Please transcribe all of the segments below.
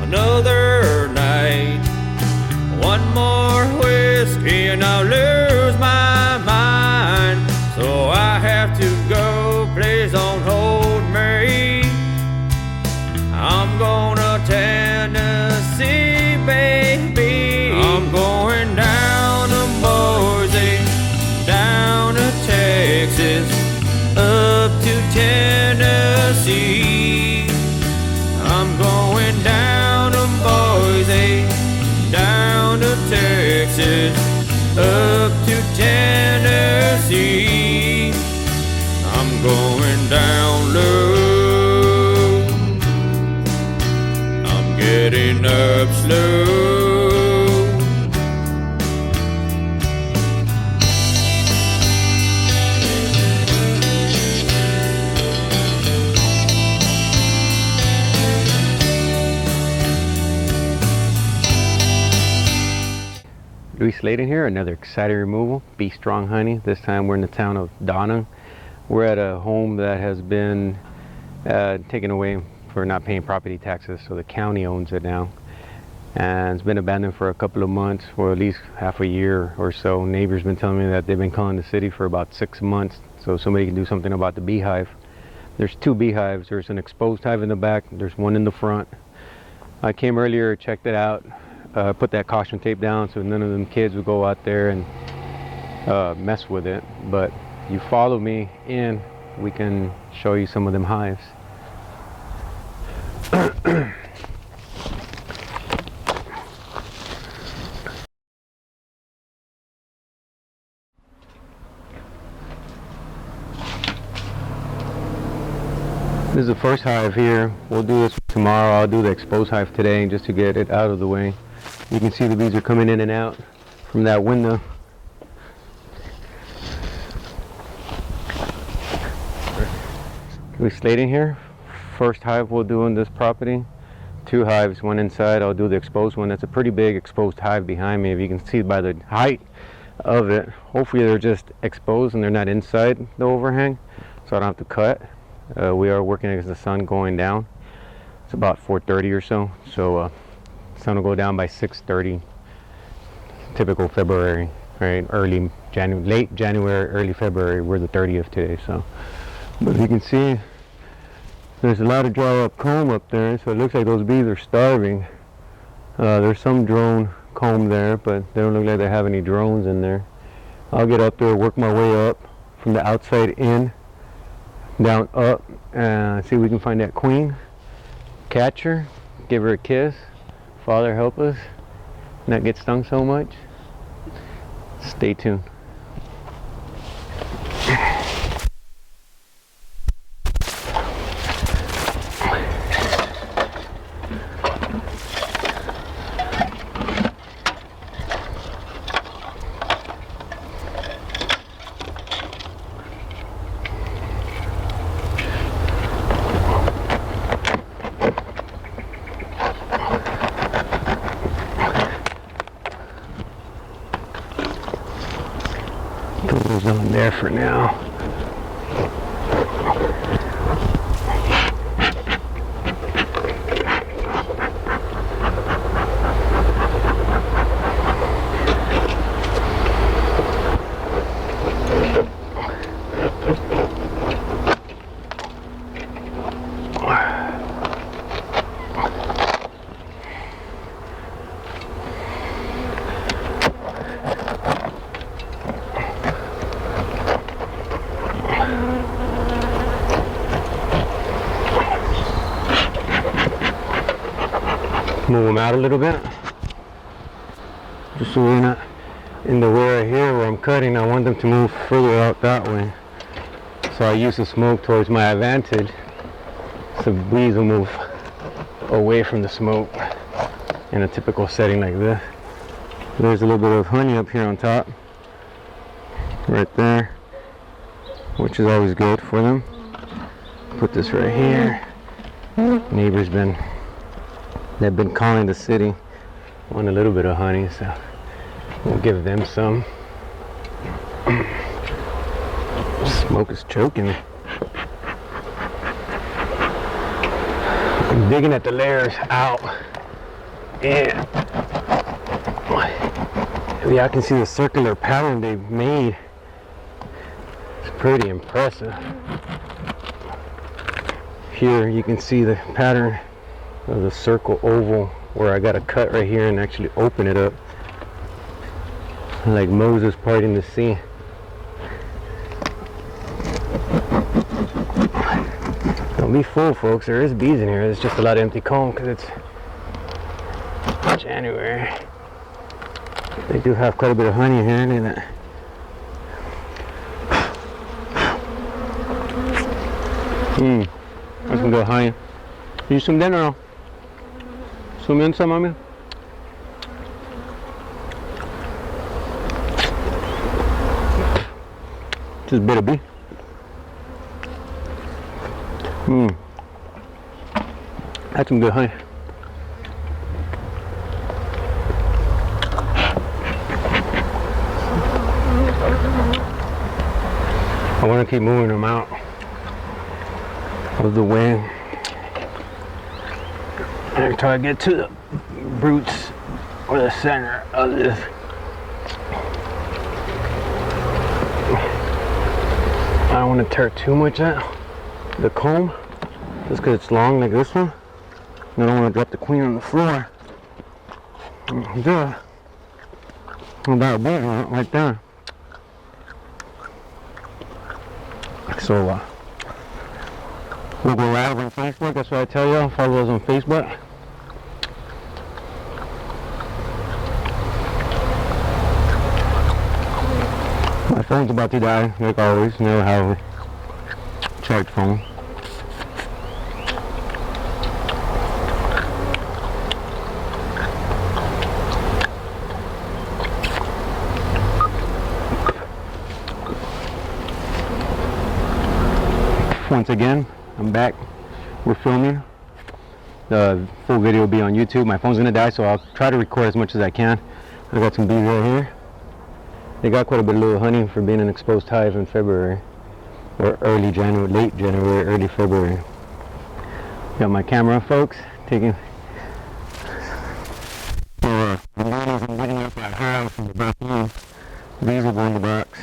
another night. One more whiskey and I'll lose my mind. So I have to go, please don't hold me. I'm gonna Tennessee, baby. I'm going down to Boise, down to Texas, up to Tennessee. I'm going down to Boise, down to Texas, up to Tennessee. I'm going down low, I'm getting up slow. Slayton here, another exciting removal, Be Strong Honey. This time we're in the town of Donna. We're at a home that has been taken away for not paying property taxes, so the county owns it now. And it's been abandoned for a couple of months, or at least half a year or so. Neighbors been telling me that they've been calling the city for about 6 months, so somebody can do something about the beehive. There's 2 beehives. There's an exposed hive in the back, there's one in the front. I came earlier, checked it out. Put that caution tape down so none of them kids would go out there and mess with it. But you follow me in, we can show you some of them hives. This is the first hive here. We'll do this tomorrow. I'll do the exposed hive today just to get it out of the way. You can see the bees are coming in and out from that window. We Slayton here. First hive we'll do on this property. 2 hives, one inside. I'll do the exposed one. That's a pretty big exposed hive behind me. If you can see by the height of it, hopefully they're just exposed and they're not inside the overhang, so I don't have to cut. We are working against the sun going down. It's about 4:30 or so. So sun will go down by 6:30. Typical February, right? Early January, late January, early February. We're the 30th today, so. But you can see there's a lot of dry up comb up there, so it looks like those bees are starving. There's some drone comb there, but they don't look like they have any drones in there. I'll get up there, work my way up from the outside in, down up, and see if we can find that queen. Catch her, give her a kiss. Father, help us not get stung so much. Stay tuned. Put those on there for now. Move them out a little bit, just so we're not in the way right here where I'm cutting. I want them to move further out that way, so I use the smoke towards my advantage, so bees will move away from the smoke in a typical setting like this. There's a little bit of honey up here on top, right there, which is always good for them. Put this right here. Neighbors they've been calling the city, want a little bit of honey, so we'll give them some. Smoke is choking me. I'm digging at the layers out Yeah. Yeah, I can see the circular pattern they made. It's pretty impressive. Here you can see the pattern of the circle oval where I got to cut right here and actually open it up. Like Moses parting the sea. Don't be fooled, folks. There is bees in here. There's just a lot of empty comb because it's January. They do have quite a bit of honey here, ain't it? That's some good honey. You swim in or no? Swim in some, mommy? Just a bit of bee. That's some good honey. I want to keep moving them out of the way until I get to the roots or the center of this. I don't want to tear too much out the comb just because it's long like this one. And I don't want to drop the queen on the floor. There. About a bit right there. So we'll go live on Facebook. That's what I tell y'all. Follow us on Facebook. My phone's about to die, like always. Never have a charged phone. Once again, I'm back. We're filming. The full video will be on YouTube. My phone's gonna die, so I'll try to record as much as I can. I got some bees right here. They got quite a bit of little honey for being an exposed hive in February, or early January, late January, early February. Got my camera, folks, taking. I'm getting up that hive from the bathroom. These will go in the box.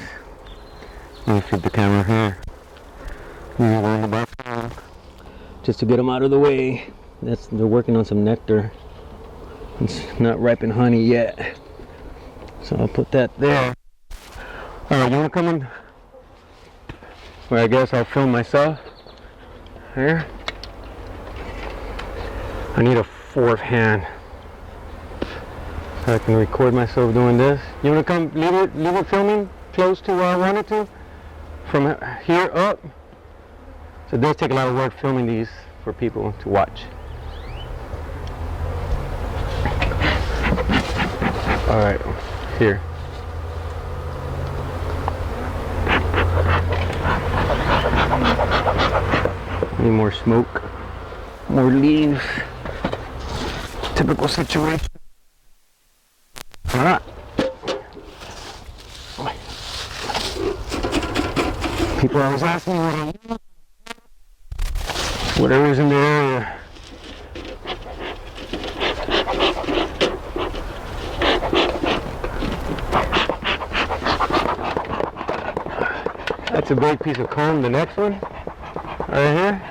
Let me flip the camera here. In the bathroom, just to get them out of the way. They're working on some nectar. It's not ripe in honey yet, so I'll put that there. All right, you wanna come in? Well, I guess I'll film myself here. I need a fourth hand so I can record myself doing this. You wanna come? Leave it filming close to where I want it to, from here up. So it does take a lot of work filming these for people to watch. All right, here. Need more smoke, more leaves. Typical situation. All right. People always ask me what I use. Whatever's in the area. That's a big piece of comb. The next one, right here.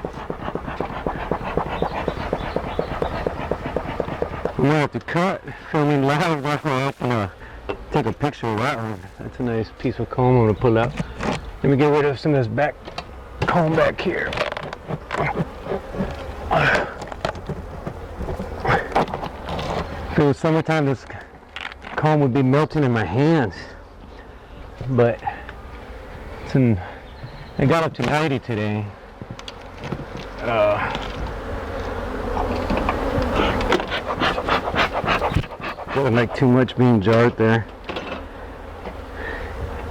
I'm gonna have to cut, filming live. I'm gonna take a picture of that one. That's a nice piece of comb I'm gonna pull out. Let me get rid of some of this back comb back here. If it was summertime, this comb would be melting in my hands. But it got up to 90 today. Wasn't like too much being jarred there.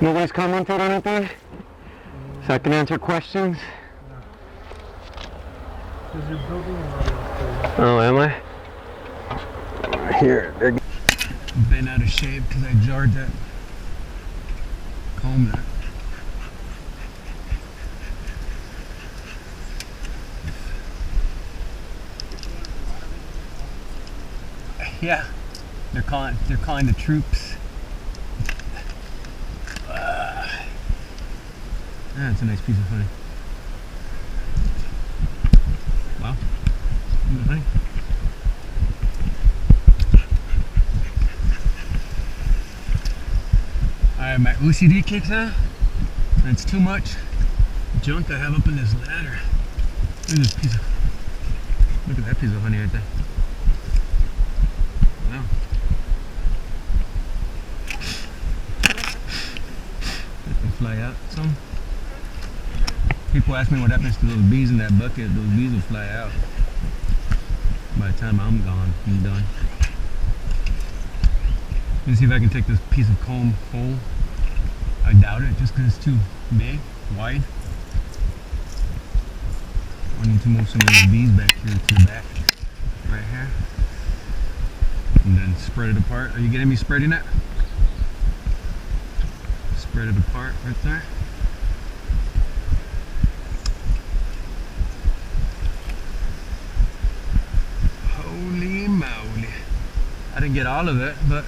Nobody's commented on anything? So I can answer questions? Oh, am I? Here, they're been out of shape because I jarred that comb there. Yeah, they're calling the troops. That's a nice piece of honey. Wow. Honey. Alright, my OCD kicks in. That's too much junk I have up in this ladder. Look at that piece of honey right there. Wow. Let them fly out some. People ask me what happens to those bees in that bucket. Those bees will fly out. By the time I'm gone, I'm done. Let me see if I can take this piece of comb hole. I doubt it, just because it's too big, wide. I need to move some of these bees back here to the back, right here. And then spread it apart. Are you getting me spreading it? Spread it apart right there. Holy moly. I didn't get all of it, but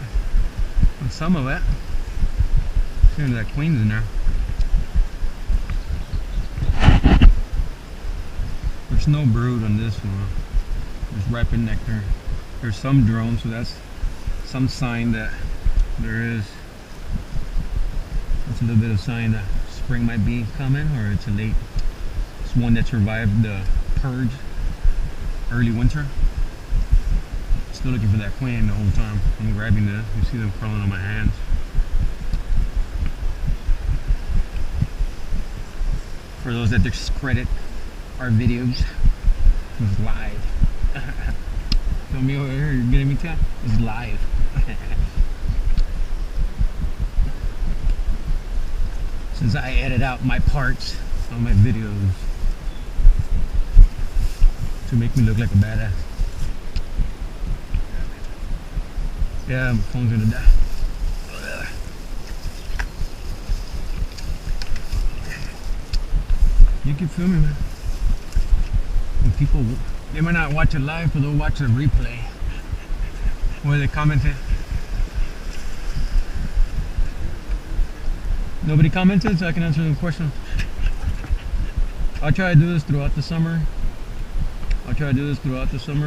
some of it. See that queen's in there. There's no brood on this one. There's ripened nectar. There's some drones, so that's some sign that there is. That's a little bit of sign that spring might be coming, or it's a late. It's one that survived the purge, early winter. Still looking for that queen the whole time. I'm grabbing this. You see them crawling on my hands. For those that discredit our videos, it was live. Tell me over here, you're getting me too? It's live. Since I edit out my parts on my videos to make me look like a badass. Yeah, my phone's gonna die. You can feel me, man. And people, they might not watch it live, but they'll watch the replay where they commented. Nobody commented, so I can answer the question. I'll try to do this throughout the summer.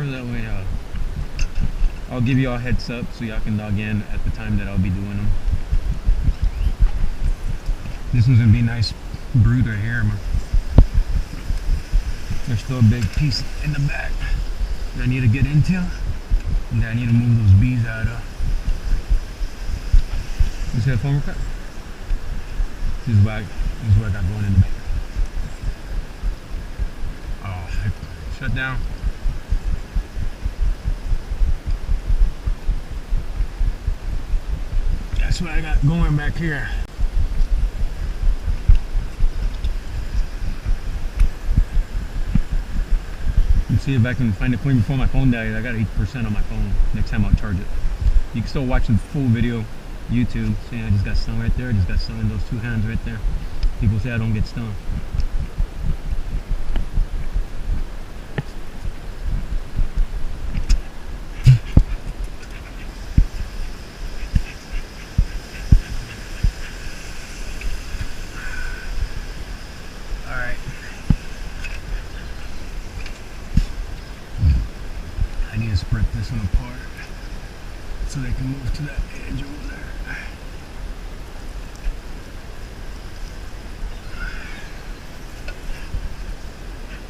That way I'll give you all heads up so y'all can log in at the time that I'll be doing them. This one's gonna be a nice brood right here, man. There's still a big piece in the back that I need to get into, and that I need to move those bees out of. You see that phone record? This is what I got going in the back. Oh, shut down. That's what I got going back here. Let's see if I can find the queen before my phone dies. I got 8% on my phone. Next time I'll charge it. You can still watch the full video. YouTube. See, I just got stung right there. I just got stung in those two hands right there. People say I don't get stung. Alright. I need to spread this one apart so they can move to that edge over there.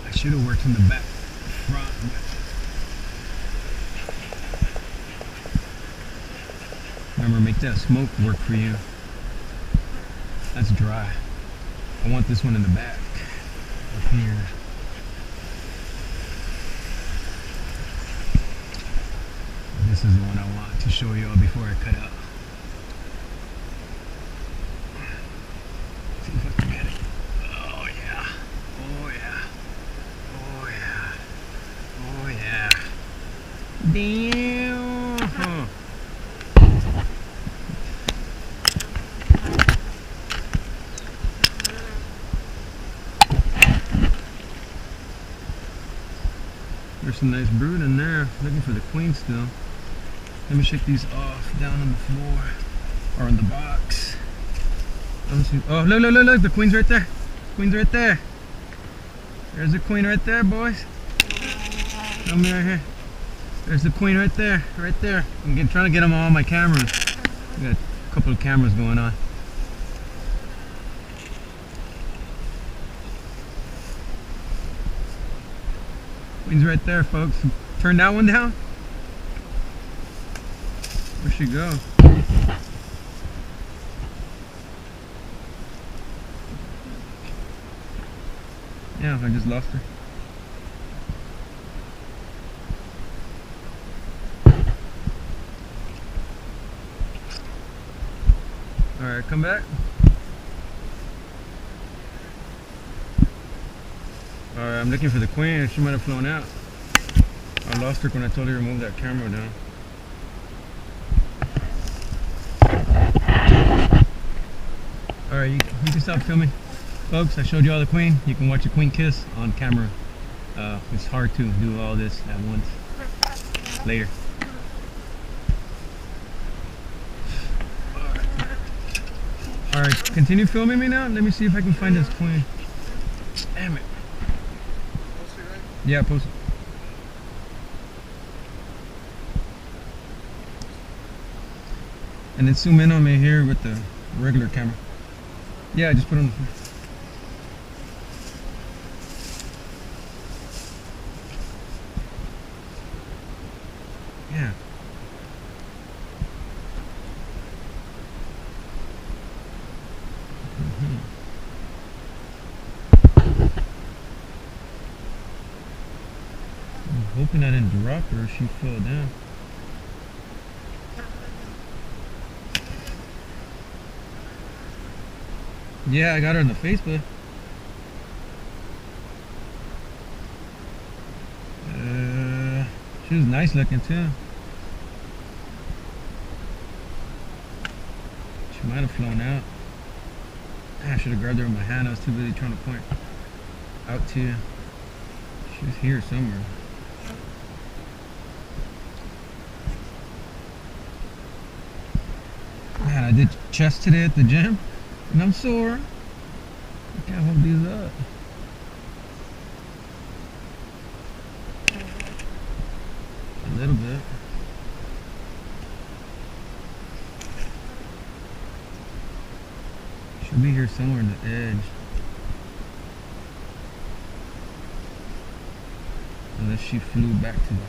I should have worked in the back front, but remember, make that smoke work for you. That's dry. I want this one in the back, up here. This is the one I want to show you all before I cut out. See if I can get it. Oh yeah. Oh yeah. Oh yeah. Oh yeah. Damn. Huh. There's some nice brood in there. Looking for the queen still. Let me shake these off down on the floor or in the box. Let me see. Oh, look, look, look, look. The queen's right there. Queen's right there. There's the queen right there, boys. Come here, right here. There's the queen right there, right there. I'm trying to get them all on my cameras. I got a couple of cameras going on. Queen's right there, folks. Turn that one down. Where'd she go? Yeah, I just lost her. Alright, come back. Alright, I'm looking for the queen. She might have flown out. I lost her when I told her to move that camera down. Alright, you can stop filming. Folks, I showed you all the queen. You can watch a queen kiss on camera. It's hard to do all this at once. Later. Alright, continue filming me now. Let me see if I can find this queen. Damn it. Post it, right? Yeah, post it. And then zoom in on me here with the regular camera. Yeah, just put it on the phone. Yeah. I'm hoping I didn't drop her. She fell down. Yeah, I got her in the face, but she was nice looking too. She might have flown out. I should have grabbed her in my hand. I was too busy trying to point out to you. She's here somewhere. Man, I did chest today at the gym, and I'm sore. I can't hold these up. A little bit. She'll be here somewhere in the edge. Unless she flew back to the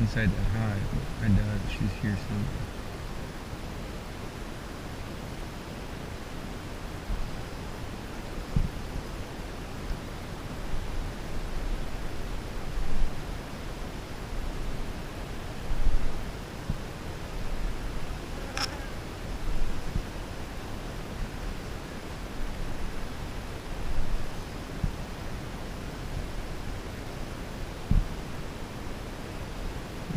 inside that hive. I doubt she's here somewhere.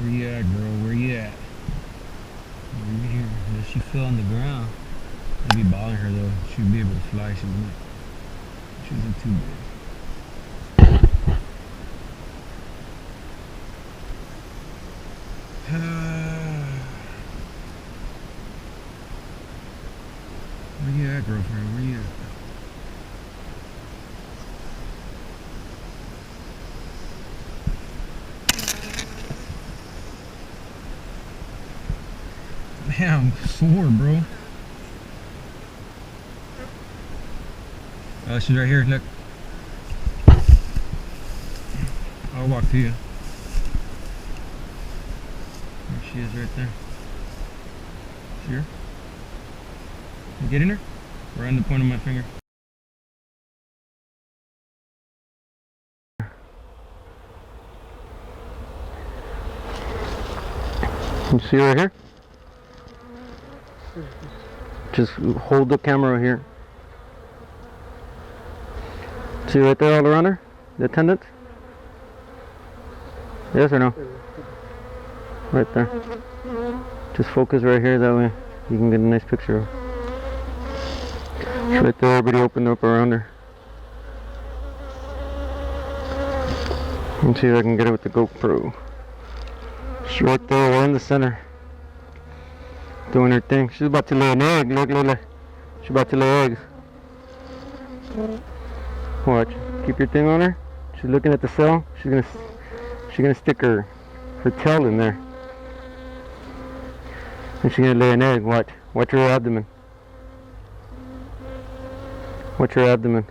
Where you at, girl? Where you at? Where you here? If she fell on the ground, I'd be bothering her though. She'd be able to fly. She wouldn't. She wasn't too big. Where you at, girlfriend? Where you at? Man, I'm sore, bro. Oh, she's right here. Look. I'll walk to you. There she is, right there. See her? You getting her? Right on the point of my finger. You see right here? Just hold the camera here. See right there all around her? The attendants? Yes or no? Right there. Just focus right here, that way you can get a nice picture of her. It's right there, everybody opened up around her. Let's see if I can get it with the GoPro. She's right there, we're in the center. Doing her thing. She's about to lay an egg. Look, look, look. She's about to lay eggs. Watch. Keep your thing on her. She's looking at the cell. She's gonna stick her tail in there. And she's gonna lay an egg. Watch. Watch her abdomen. Watch her abdomen.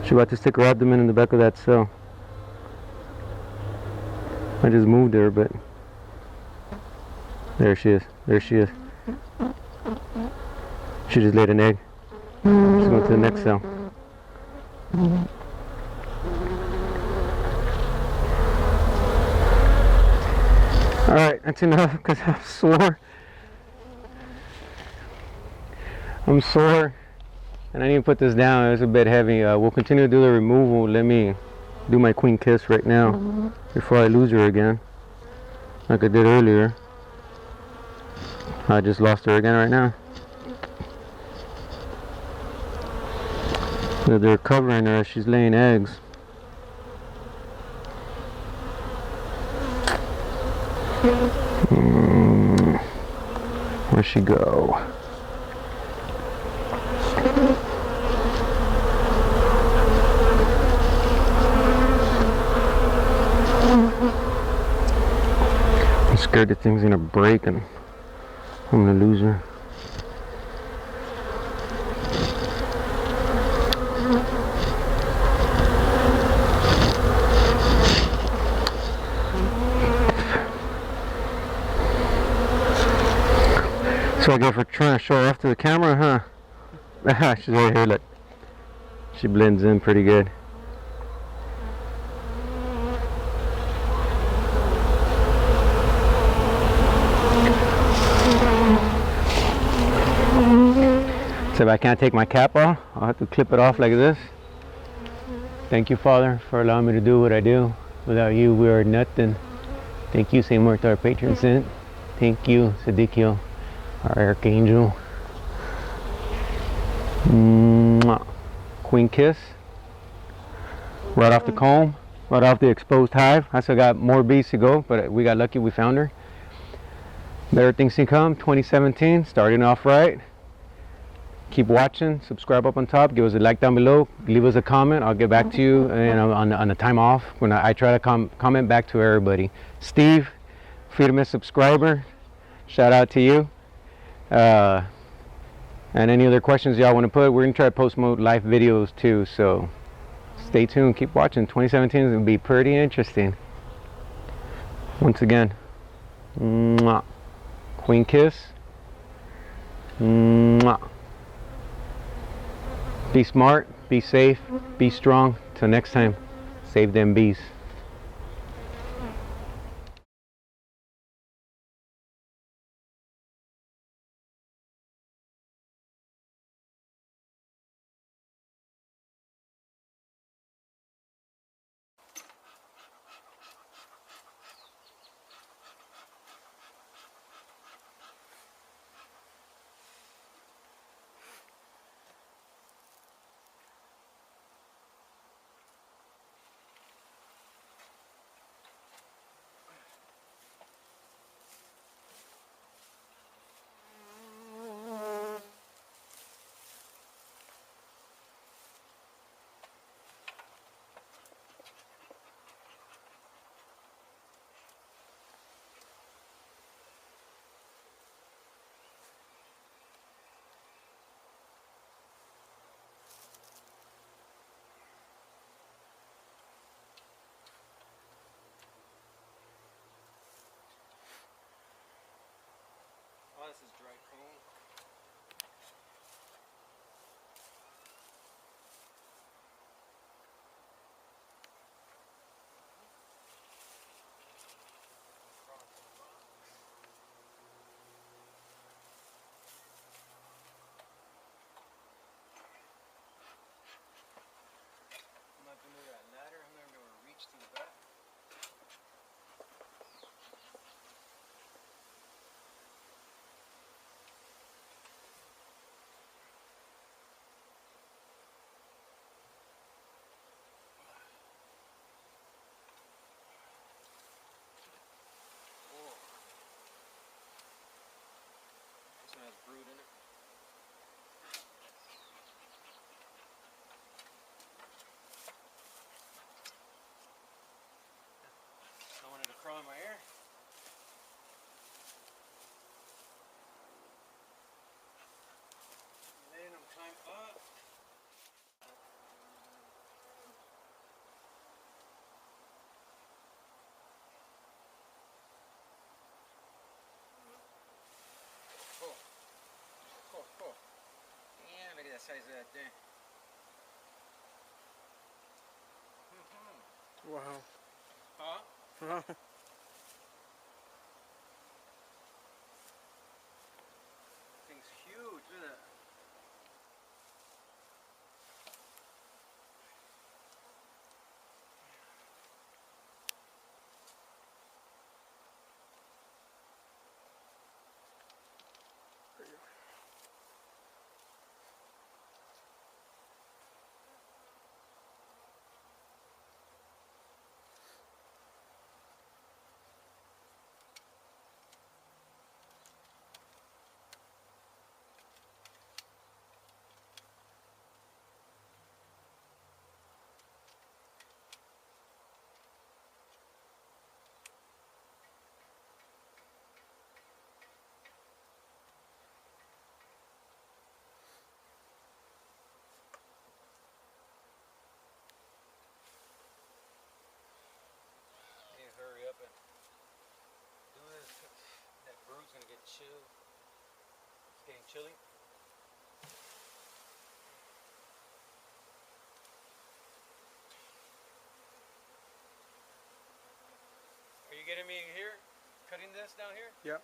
She's about to stick her abdomen in the back of that cell. I just moved her, but there she is. There she is. She just laid an egg. She's going to the next cell. Alright, that's enough because I'm sore. I'm sore and I need to put this down. It's a bit heavy. We'll continue to do the removal. Let me do my queen kiss right now before I lose her again, like I did earlier. I just lost her again right now. So they're covering her as she's laying eggs. Where'd she go? I'm scared the thing's gonna break and I'm gonna lose her. So I get for trying to show off to the camera, huh? She's right here, look. She blends in pretty good. So if I can't take my cap off, I'll have to clip it off like this. Thank you, Father, for allowing me to do what I do. Without you, we are nothing. Thank you, St. Martha, our patron saint. Thank you, Sadikio, our archangel. Mwah. Queen kiss. Right off the comb, right off the exposed hive. I still got more bees to go, but we got lucky, we found her. Better things to come, 2017, starting off right. Keep watching, subscribe up on top, give us a like down below, leave us a comment. I'll get back to you on the time off when I try to comment back to everybody. Steve, Firme subscriber, shout out to you. And any other questions y'all want to put, we're going to try to post more live videos too, so stay tuned, keep watching. 2017 is going to be pretty interesting. Once again, mwah. Queen kiss. Mwah. Be smart, be safe, be strong. Till next time, save them bees. Oh, this is dry comb. I'm not gonna move that ladder. I'm not gonna reach to the back. brood in it. Don't want it to crawl in my ear. And then I'm climb up. Cool. Cool, cool. Yeah, look at that size of that thing. Wow. Huh? Thing's huge, look at that. There you go. I need to hurry up and do this. That brood's gonna get chilled. It's getting chilly. Are you getting me here? Cutting this down here? Yep.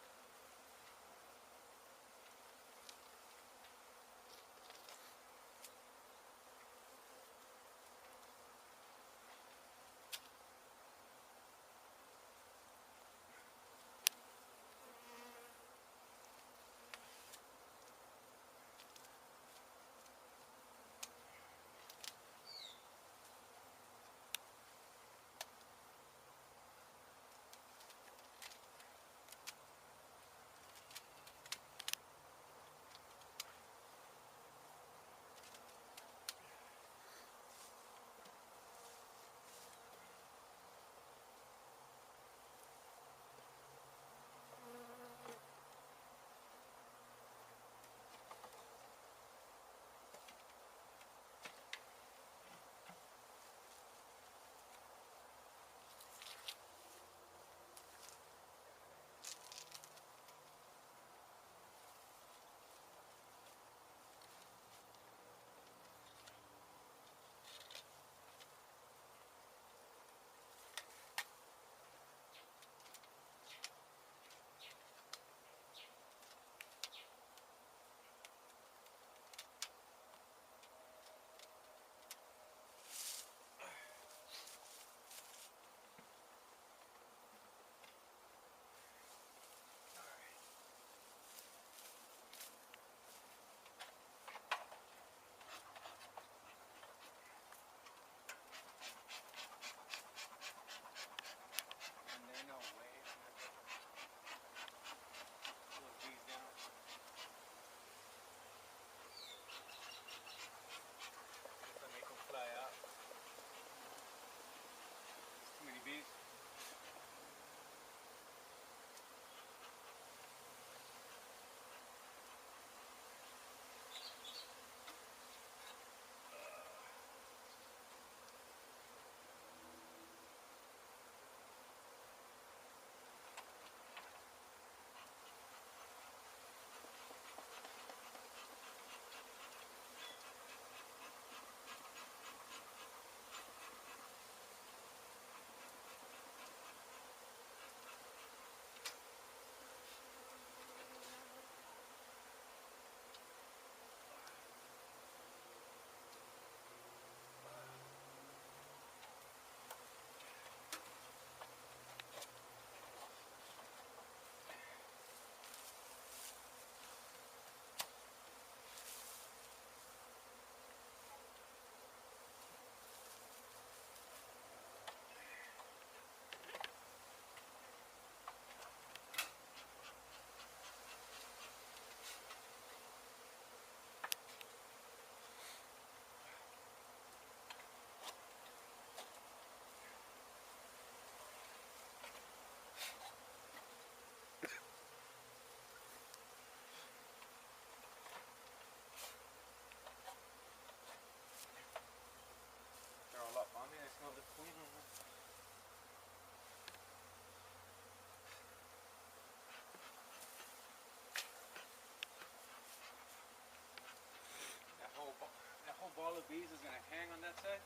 bees is gonna hang on that side.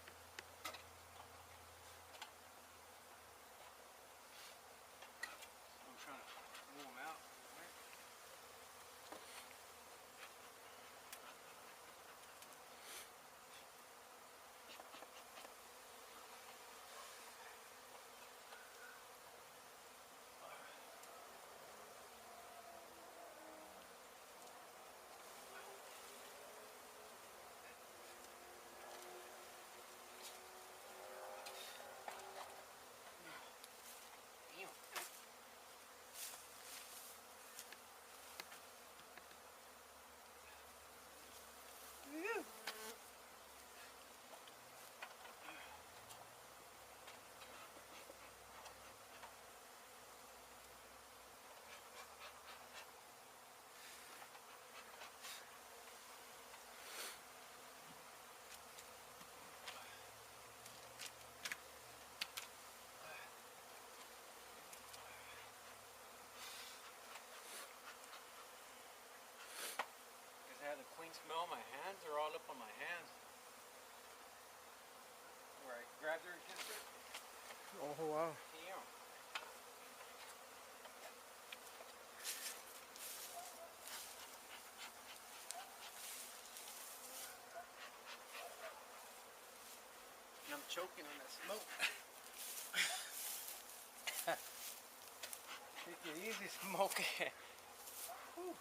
I'm trying to move them out. I had a clean smell. My hands are all up on my hands. Where I grabbed her and kissed her. Oh, wow. Damn. And I'm choking on that smoke. Take it easy, smoke. Whew.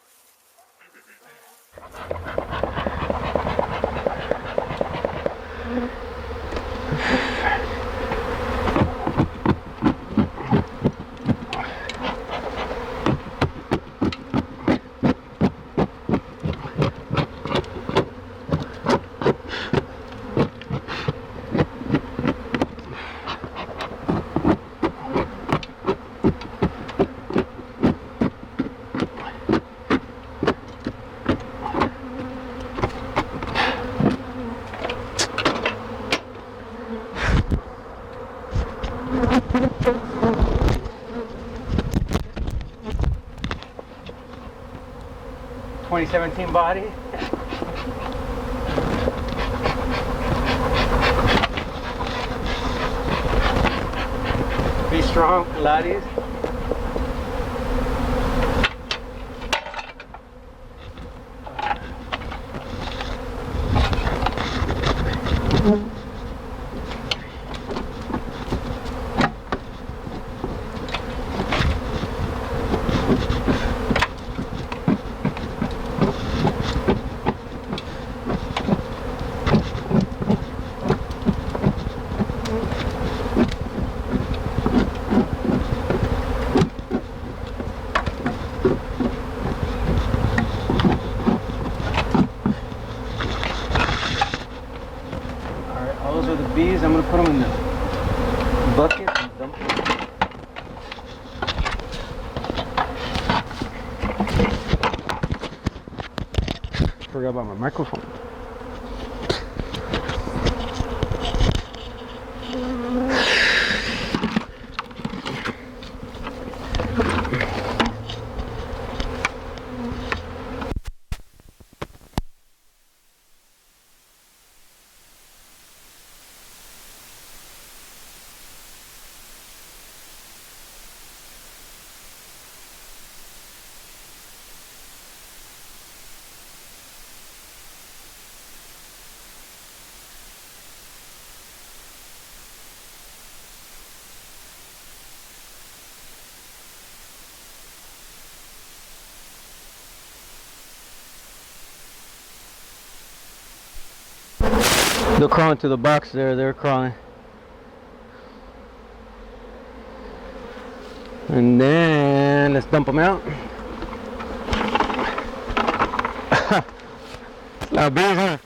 2017 body. Be strong, Pilates. Those are the bees. I'm going to put them in the bucket and dump them. Forgot about my microphone. They're crawling to the box there, they're crawling. And then let's dump them out. Now bees, huh?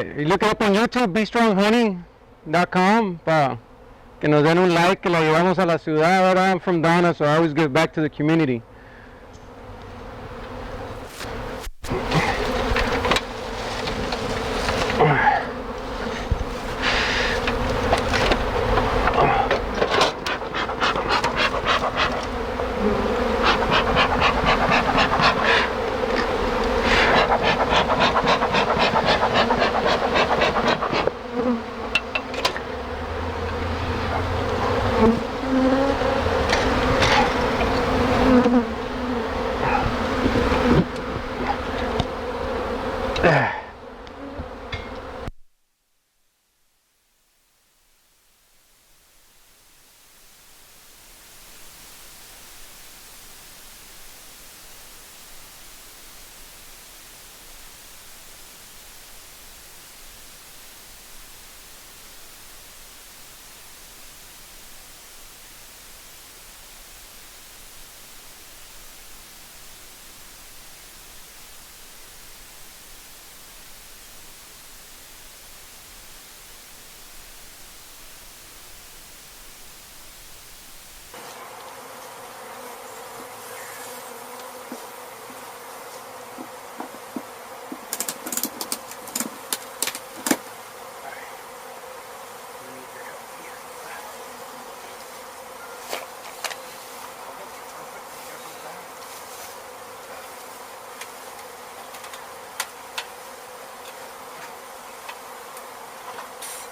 look it up on YouTube, BeStrongHoney.com, que nos den un like, que la llevamos a la ciudad. Ahora I'm from Donna, so I always give back to the community.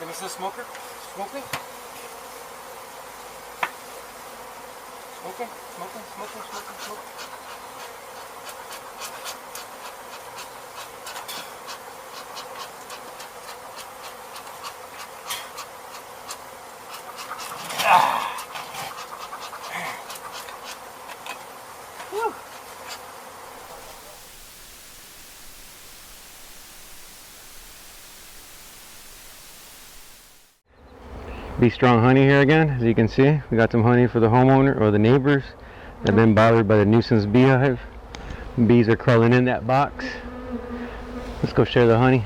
Finish the smoker? Smoking? Smoking? Smoking? Smoking? Smoking? Smoking? Be Strong Honey here again. As you can see, we got some honey for the homeowner or the neighbors that have been bothered by the nuisance beehive. Bees are crawling in that box. Let's go share the honey.